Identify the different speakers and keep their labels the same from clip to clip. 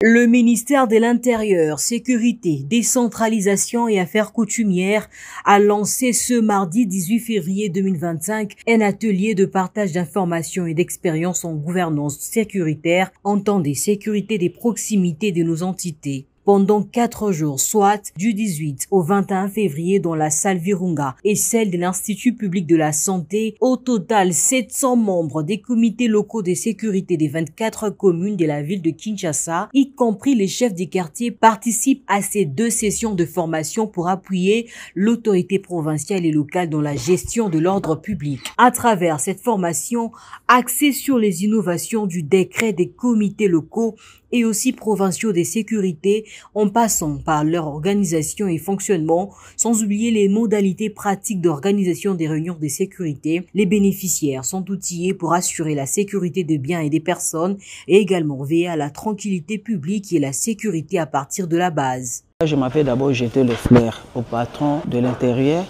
Speaker 1: Le ministère de l'Intérieur, Sécurité, Décentralisation et Affaires coutumières a lancé ce mardi 18 février 2025 un atelier de partage d'informations et d'expériences en gouvernance sécuritaire en temps des sécurités des proximités de nos entités. Pendant 4 jours, soit du 18 au 21 février dans la salle Virunga et celle de l'Institut public de la santé, au total 700 membres des comités locaux de sécurité des 24 communes de la ville de Kinshasa, y compris les chefs des quartiers, participent à ces 2 sessions de formation pour appuyer l'autorité provinciale et locale dans la gestion de l'ordre public. À travers cette formation, axée sur les innovations du décret des comités locaux et aussi provinciaux de sécurité, en passant par leur organisation et fonctionnement, sans oublier les modalités pratiques d'organisation des réunions de sécurité. Les bénéficiaires sont outillés pour assurer la sécurité des biens et des personnes et également veiller à la tranquillité publique et la sécurité à partir de la base.
Speaker 2: Je m'avais d'abord jeté le flair au patron de l'Intérieur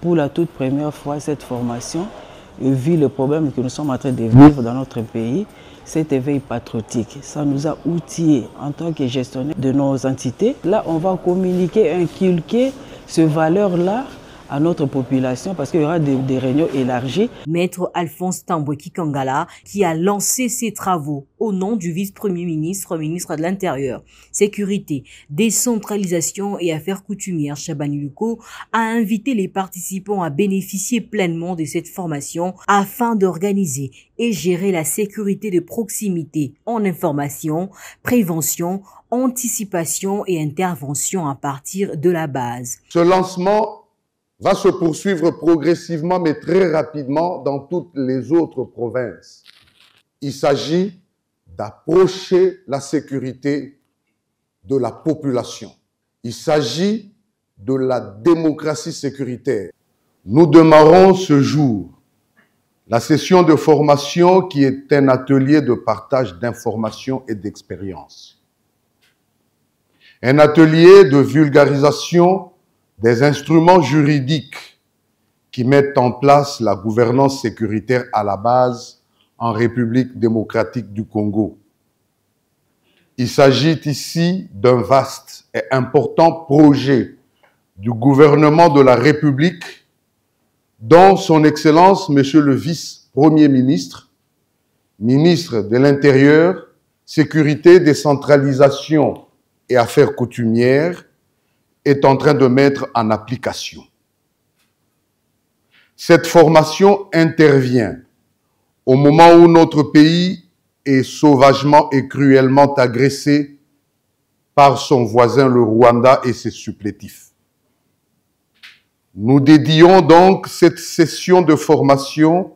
Speaker 2: pour la toute première fois cette formation et vu le problème que nous sommes en train de vivre dans notre pays. Cet éveil patriotique, ça nous a outillés en tant que gestionnaires de nos entités. Là, on va communiquer, inculquer ces valeurs-là à notre population parce qu'il y aura des réunions élargies.
Speaker 1: Maître Alphonse Tambwe Kikangala, qui a lancé ses travaux au nom du vice-premier ministre, ministre de l'Intérieur, Sécurité, Décentralisation et Affaires coutumières, Chabani Luko, a invité les participants à bénéficier pleinement de cette formation afin d'organiser et gérer la sécurité de proximité en information, prévention, anticipation et intervention à partir de la base.
Speaker 3: Ce lancement va se poursuivre progressivement mais très rapidement dans toutes les autres provinces. Il s'agit d'approcher la sécurité de la population. Il s'agit de la démocratie sécuritaire. Nous démarrons ce jour la session de formation qui est un atelier de partage d'informations et d'expériences. Un atelier de vulgarisation des instruments juridiques qui mettent en place la gouvernance sécuritaire à la base en République démocratique du Congo. Il s'agit ici d'un vaste et important projet du gouvernement de la République dont son Excellence, Monsieur le Vice-Premier ministre, ministre de l'Intérieur, Sécurité, Décentralisation et Affaires coutumières, est en train de mettre en application. Cette formation intervient au moment où notre pays est sauvagement et cruellement agressé par son voisin le Rwanda et ses supplétifs. Nous dédions donc cette session de formation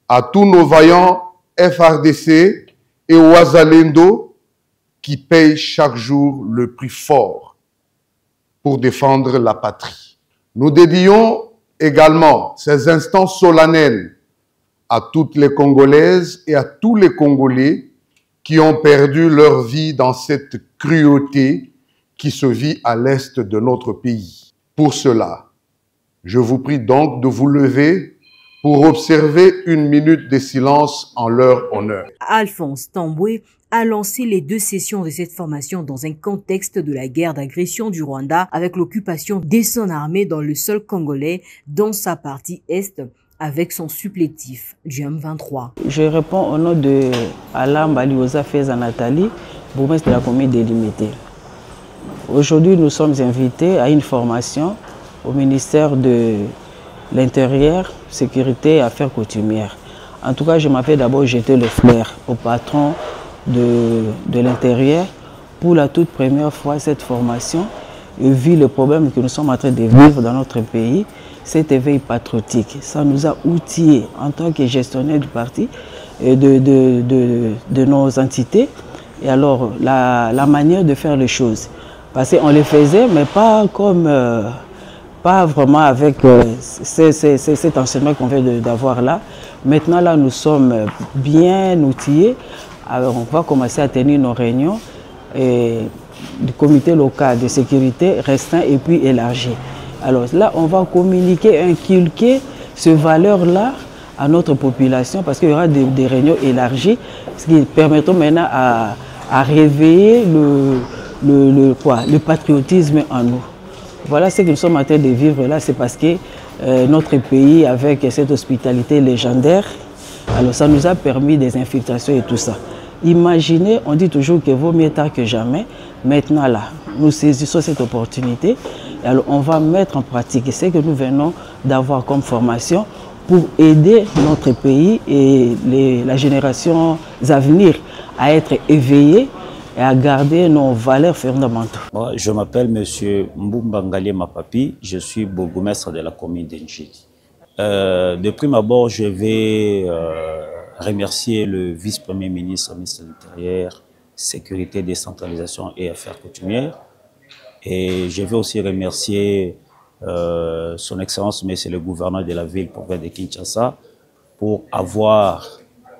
Speaker 3: à tous nos vaillants FRDC et Ouazalendo qui payent chaque jour le prix fort pour défendre la patrie. Nous dédions également ces instants solennels à toutes les Congolaises et à tous les Congolais qui ont perdu leur vie dans cette cruauté qui se vit à l'est de notre pays. Pour cela, je vous prie donc de vous lever pour observer 1 minute de silence en leur honneur.
Speaker 1: Alphonse Tambwe a lancé les 2 sessions de cette formation dans un contexte de la guerre d'agression du Rwanda avec l'occupation de son armée dans le sol congolais dans sa partie est avec son supplétif du M23.
Speaker 2: Je réponds au nom de Alain Balioza Feza Nathalie, bourgmestre de la commune délimitée. Aujourd'hui, nous sommes invités à une formation au ministère de l'Intérieur, Sécurité et Affaires coutumières. En tout cas, je m'avais d'abord jeté le flair au patron de l'Intérieur pour la toute première fois cette formation et vu le problème que nous sommes en train de vivre dans notre pays, cet éveil patriotique, ça nous a outillés en tant que gestionnaires du parti et de nos entités. Et alors, la manière de faire les choses, parce qu'on les faisait, mais pas comme... pas vraiment avec cet enseignement qu'on vient d'avoir là. Maintenant, là, nous sommes bien outillés. Alors, on va commencer à tenir nos réunions du comité local de sécurité restreint et puis élargi. Alors là, on va communiquer, inculquer ces valeurs-là à notre population parce qu'il y aura des réunions élargies, ce qui permettra maintenant à réveiller le patriotisme en nous. Voilà ce que nous sommes en train de vivre là, c'est parce que notre pays, avec cette hospitalité légendaire, alors ça nous a permis des infiltrations et tout ça. Imaginez, on dit toujours qu'il vaut mieux tard que jamais. Maintenant là, nous saisissons cette opportunité. Et alors on va mettre en pratique ce que nous venons d'avoir comme formation pour aider notre pays et la génération à venir à être éveillées et à garder nos valeurs fondamentales.
Speaker 4: Moi, je m'appelle M. Mbumbangali Mapapi, je suis bourgmestre de la commune d'Njili. De prime abord, je vais remercier le vice-premier ministre, ministre de l'Intérieur, Sécurité, Décentralisation et Affaires coutumières. Et je vais aussi remercier son Excellence, Monsieur le gouverneur de la ville province de Kinshasa, pour avoir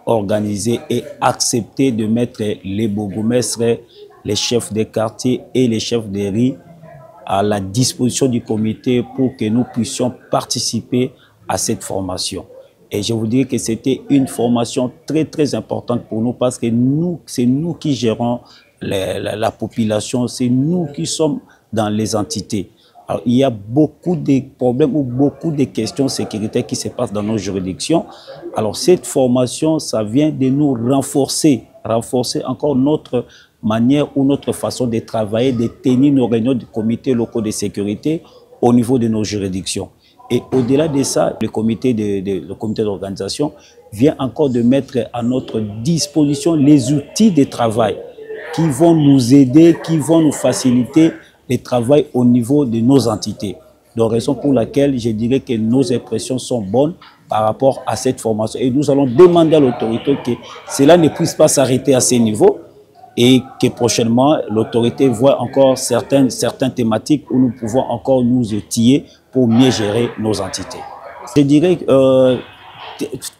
Speaker 4: organisé et accepté de mettre les bourgmestres, les chefs des quartiers et les chefs des riz à la disposition du comité pour que nous puissions participer à cette formation. Et je vous dis que c'était une formation très très importante pour nous parce que c'est nous qui gérons la population, c'est nous qui sommes dans les entités. Alors, il y a beaucoup de problèmes ou beaucoup de questions sécuritaires qui se passent dans nos juridictions. Alors cette formation, ça vient de nous renforcer encore notre manière ou notre façon de travailler, de tenir nos réunions du comité locaux de sécurité au niveau de nos juridictions. Et au-delà de ça, le comité d'organisation vient encore de mettre à notre disposition les outils de travail qui vont nous aider, qui vont nous faciliter le travail au niveau de nos entités. Donc, raison pour laquelle je dirais que nos impressions sont bonnes par rapport à cette formation. Et nous allons demander à l'autorité que cela ne puisse pas s'arrêter à ces niveaux et que prochainement, l'autorité voit encore certaines thématiques où nous pouvons encore nous outiller pour mieux gérer nos entités. Je dirais que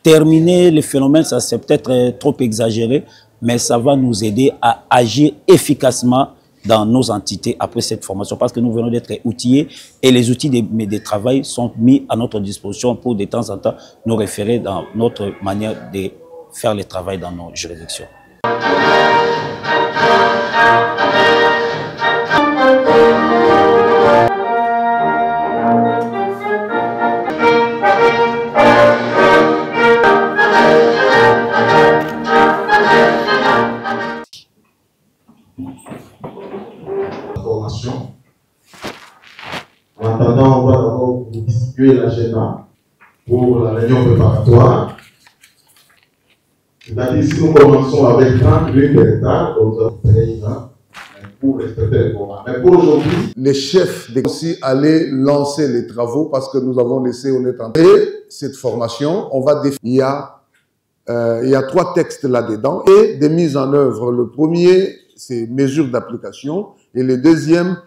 Speaker 4: terminer le phénomène, ça c'est peut-être trop exagéré, mais ça va nous aider à agir efficacement dans nos entités après cette formation parce que nous venons d'être outillés et les outils de travail sont mis à notre disposition pour de temps en temps nous référer dans notre manière de faire le travail dans nos juridictions.
Speaker 5: En attendant, on va d'abord vous distribuer l'agenda pour la réunion préparatoire. C'est-à-dire, si nous commençons avec 30 minutes de retard, nous avons fait pour respecter le programme. Mais pour aujourd'hui,
Speaker 3: les chefs de aussi aller lancer les travaux parce que nous avons laissé, on est en train de cette formation. On va définir. Il y a 3 textes là-dedans et des mises en œuvre. Le premier, c'est mesures d'application et le deuxième,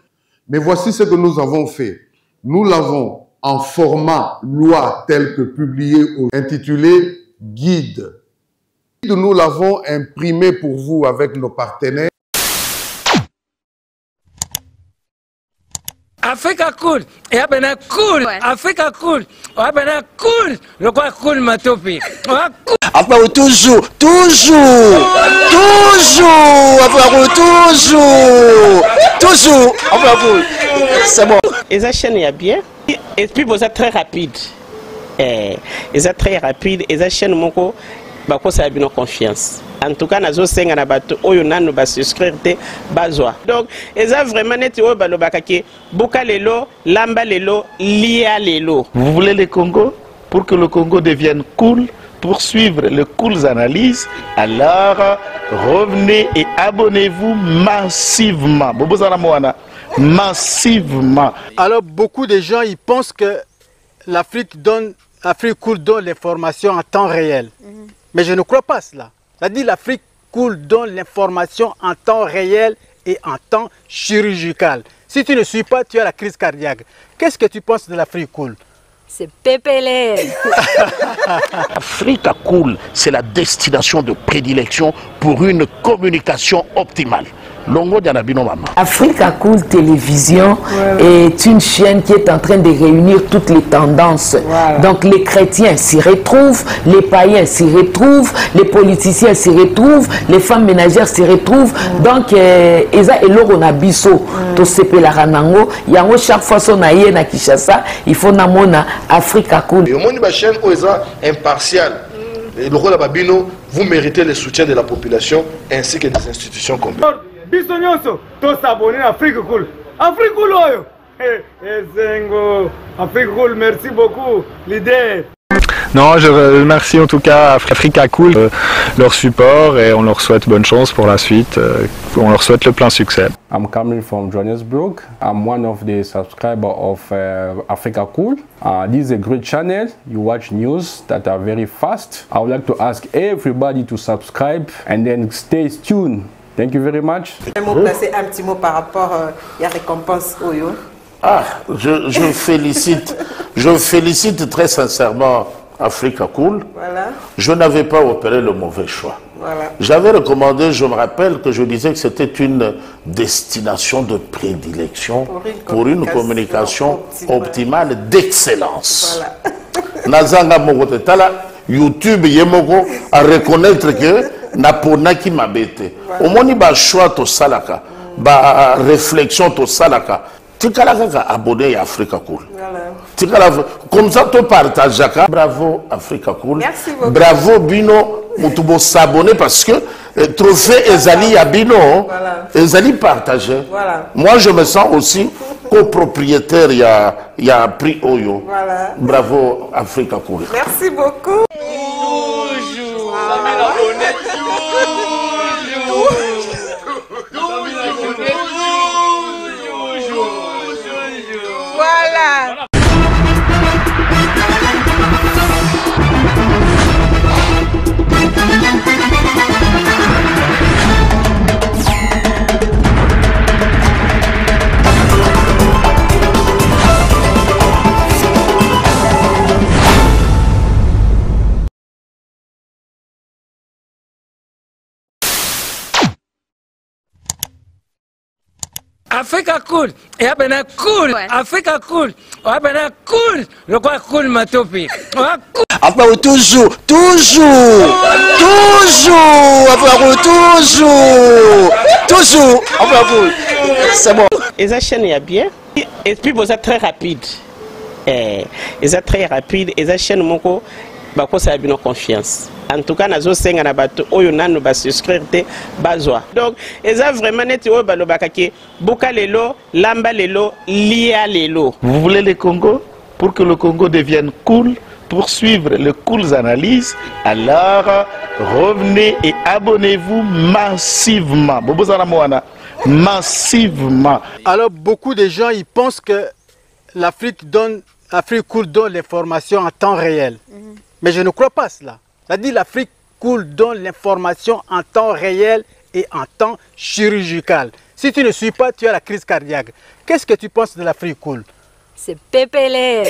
Speaker 3: mais voici ce que nous avons fait. Nous l'avons en format loi tel que publié ou intitulé guide. Nous l'avons imprimé pour vous avec nos partenaires.
Speaker 6: Africa cool, et abena cool, Africa cool, abena cool, le quoi cool matopi.
Speaker 7: Après toujours, c'est bon.
Speaker 8: Les chaînes est bien, et puis vous êtes très rapide. Ils sont très rapides, les chaînes moko, bako ça a bien confiance. En tout cas, nazo senga na bato oyo nanu ba souscrire te bazwa. Donc, eza vraiment neti oyo balobaka ke buka lelo, lamba lelo, lia lelo.
Speaker 7: Vous voulez le Congo? Pour que le Congo devienne cool, pour suivre les cool analyses, alors revenez et abonnez-vous massivement. Bobozana Moana, massivement.
Speaker 9: Alors, beaucoup de gens ils pensent que l'Afrique cool donne l'information en temps réel. Mais je ne crois pas cela. C'est-à-dire l'Afrique cool donne l'information en temps réel et en temps chirurgical. Si tu ne suis pas, tu as la crise cardiaque. Qu'est-ce que tu penses de l'Afrique cool?
Speaker 10: C'est pépélé.
Speaker 7: Africa Cool, c'est la destination de prédilection pour une communication optimale. Longo Dianabino Mama.
Speaker 11: Africa Cool Télévision est une chaîne qui est en train de réunir toutes les tendances. Donc les chrétiens s'y retrouvent, les païens s'y retrouvent, les politiciens s'y retrouvent, les femmes ménagères s'y retrouvent. Donc Eza Eloro na biso to sepela ranango yango chaque fois son aye na Kinshasa, il faut namona Africa Cool.
Speaker 12: Et au monde de la chaîne Oeza impartial. Et le rôle de Babino, vous méritez le soutien de la population ainsi que des institutions complètes.
Speaker 13: Bisognoso, tous s'abonner à Africa Cool. Africa Cool, oyo. Zengo, Africa Cool, merci beaucoup, l'idée.
Speaker 14: Non, je remercie en tout cas Africa Cool, leur support et on leur souhaite bonne chance pour la suite. On leur souhaite le plein succès.
Speaker 15: I'm coming from Johannesburg. I'm one of the subscribers of Africa Cool. This is a great channel. You watch news that are very fast. I would like to ask everybody to subscribe and then stay tuned. Thank you very much.
Speaker 16: Je vais placer un petit mot par rapport à la récompense Oyo.
Speaker 7: Ah, je félicite très sincèrement Africa Cool.
Speaker 16: Voilà.
Speaker 7: Je n'avais pas opéré le mauvais choix.
Speaker 16: Voilà.
Speaker 7: J'avais recommandé, je me rappelle que je disais que c'était une destination de prédilection pour une communication optimale d'excellence. Nazanga Mogotala, YouTube Yemoko a reconnaître que Naponaki Mabete. Au moins, il y a un choix to salaka, ba réflexion to salaka. Tu as abonné à Africa Cool. Comme ça, tu partages. Bravo Africa Cool.
Speaker 16: Merci beaucoup.
Speaker 7: Bravo Bino. Tu dois s'abonner parce que trophée Ezali à Bino, Ezali partagé.
Speaker 16: Voilà.
Speaker 7: Moi, je me sens aussi copropriétaire. Il y a un prix Oyo.
Speaker 16: Voilà.
Speaker 7: Bravo Africa Cool.
Speaker 16: Merci beaucoup. Voilà.
Speaker 6: Africa Cool, et abena cool, Africa Cool, abena cool, le quoi cool matopi.
Speaker 17: Enfin, toujours, enfin, c'est bon.
Speaker 8: Et ça chaîne est bien, et puis vous êtes très rapide. Et ça très rapide, et ça chaîne mon co, bah quoi ça a bien confiance. En tout cas, nazo senga na bato oyo nanu ba souscrire te bazwa. Donc, eza vraiment net oyo ba lobakaki buka lelo, lamba lelo, lia lelo.
Speaker 7: Vous voulez le Congo? Pour que le Congo devienne cool, pour suivre les cool analyses, alors revenez et abonnez-vous massivement. Bobozana Moana, massivement.
Speaker 9: Alors, beaucoup de gens ils pensent que l'Afrique Cool donne l'information en temps réel. Mais je ne crois pas cela. C'est-à-dire l'Afrique Cool donne l'information en temps réel et en temps chirurgical. Si tu ne suis pas, tu as la crise cardiaque. Qu'est-ce que tu penses de l'Afrique Cool?
Speaker 10: C'est PPLR.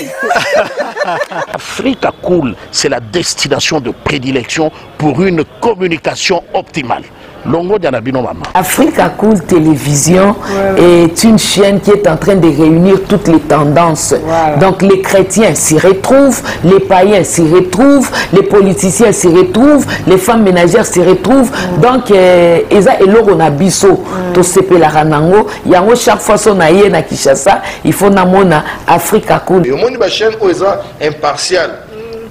Speaker 7: Africa Cool, c'est la destination de prédilection pour une communication optimale. Longo Dianabino Mama.
Speaker 11: Africa Cool Télévision est une chaîne qui est en train de réunir toutes les tendances. Donc les chrétiens s'y retrouvent, les païens s'y retrouvent, les politiciens s'y retrouvent, les femmes ménagères s'y retrouvent. Donc Eza Eloro na biso to sepela ranango yango chaque fois son aye na Kinshasa, il faut namona Africa Cool.
Speaker 12: Et au monde de la chaîne Oeza impartial.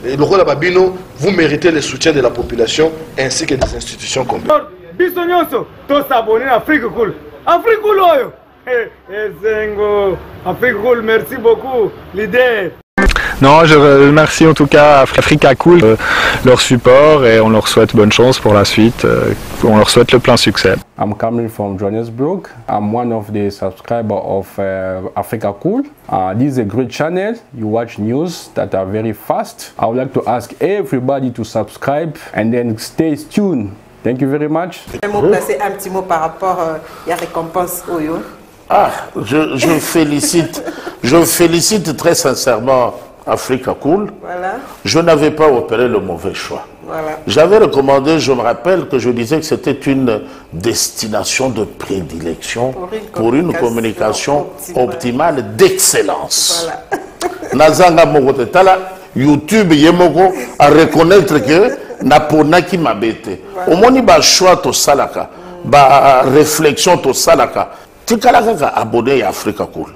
Speaker 12: Et le rôle de Babino, vous méritez le soutien de la population ainsi que des institutions complètes.
Speaker 13: Bisognoso, tous s'abonner à Africa Cool. Africa Cool, oyo. Zengo, Africa Cool, merci beaucoup, l'idée.
Speaker 14: Non, je remercie en tout cas Africa Cool, leur support et on leur souhaite bonne chance pour la suite. On leur souhaite le plein succès.
Speaker 15: I'm coming from Johannesburg. I'm one of the subscribers of Africa Cool. This is a great channel. You watch news that are very fast. I would like to ask everybody to subscribe and then stay tuned. Thank you very much.
Speaker 16: Je vais placer un petit mot par rapport à la récompense Oyo.
Speaker 7: Ah, je félicite très sincèrement Africa Cool,
Speaker 16: Voilà.
Speaker 7: je n'avais pas opéré le mauvais choix.
Speaker 16: Voilà.
Speaker 7: J'avais recommandé, je me rappelle que je disais que c'était une destination de prédilection pour une communication optimale d'excellence. Nazanga Mogote Tala, YouTube Yemoko, à reconnaître que Naponaki Mabete. Au moins, il y a un choix to salaka, ba réflexion to salaka. Tu as abonné à Africa Cool.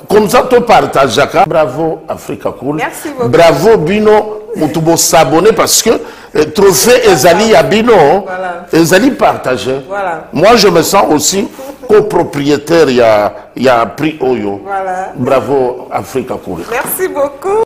Speaker 7: Comme ça, tu partages. Bravo Africa Cool.
Speaker 16: Merci beaucoup.
Speaker 7: Bravo Bino. Mutubo s'abonner parce que trophée Ezali à Bino, Ezali partagé.
Speaker 16: Voilà.
Speaker 7: Moi, je me sens aussi copropriétaire. Il y a prix Oyo.
Speaker 16: Voilà.
Speaker 7: Bravo Africa Cool.
Speaker 16: Merci beaucoup.